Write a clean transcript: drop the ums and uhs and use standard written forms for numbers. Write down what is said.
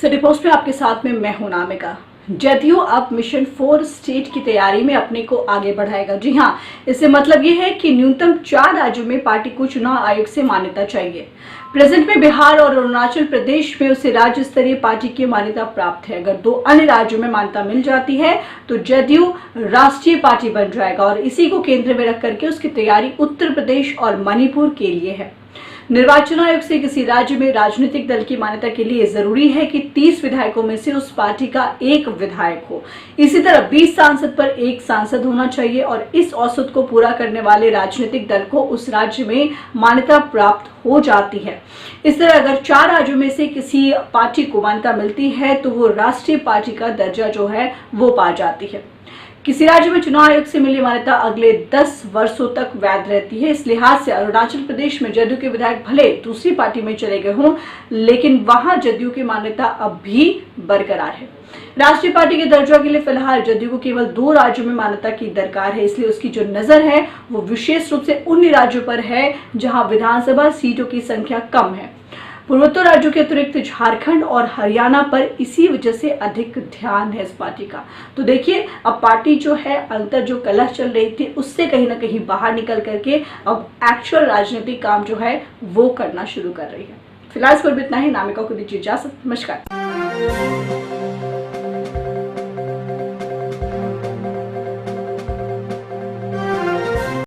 City post में आपके साथ में मैं हूं नामिका। जदयू अब मिशन 4 स्टेट की तैयारी में अपने को आगे बढ़ाएगा। जी हां, इससे मतलब ये है कि न्यूनतम 4 राज्यों में पार्टी को चुनाव आयोग से मान्यता चाहिए। प्रेजेंट में बिहार और अरुणाचल प्रदेश में उसे राज्य स्तरीय पार्टी की मान्यता प्राप्त है। अगर 2 अन्य राज्यों में मान्यता मिल जाती है तो जदयू राष्ट्रीय पार्टी बन जाएगा और इसी को केंद्र में रख करके उसकी तैयारी उत्तर प्रदेश और मणिपुर के लिए है। निर्वाचन आयोग से किसी राज्य में राजनीतिक दल की मान्यता के लिए जरूरी है कि 30 विधायकों में से उस पार्टी का एक विधायक हो। इसी तरह 20 सांसद पर एक सांसद होना चाहिए और इस औसत को पूरा करने वाले राजनीतिक दल को उस राज्य में मान्यता प्राप्त हो जाती है। इस तरह अगर 4 राज्यों में से किसी पार्टी को मान्यता मिलती है तो वो राष्ट्रीय पार्टी का दर्जा जो है वो पा जाती है। किसी राज्य में चुनाव आयोग से मिली मान्यता अगले 10 वर्षों तक वैध रहती है। इस लिहाज से अरुणाचल प्रदेश में जदयू के विधायक भले दूसरी पार्टी में चले गए हों, लेकिन वहां जदयू की मान्यता अब भी बरकरार है। राष्ट्रीय पार्टी के दर्जा के लिए फिलहाल जदयू को केवल 2 राज्यों में मान्यता की दरकार है, इसलिए उसकी जो नजर है वो विशेष रूप से उन राज्यों पर है जहां विधानसभा सीटों की संख्या कम है। पूर्वोत्तर राज्यों के अतिरिक्त झारखंड और हरियाणा पर इसी वजह से अधिक ध्यान है इस पार्टी का। तो देखिए, अब पार्टी जो है अंतर जो कलह चल रही थी उससे कहीं ना कहीं बाहर निकल करके अब एक्चुअल राजनीतिक काम जो है वो करना शुरू कर रही है। फिलहाल इस पर इतना ही। नामिका को दीजिए इजाजत। नमस्कार।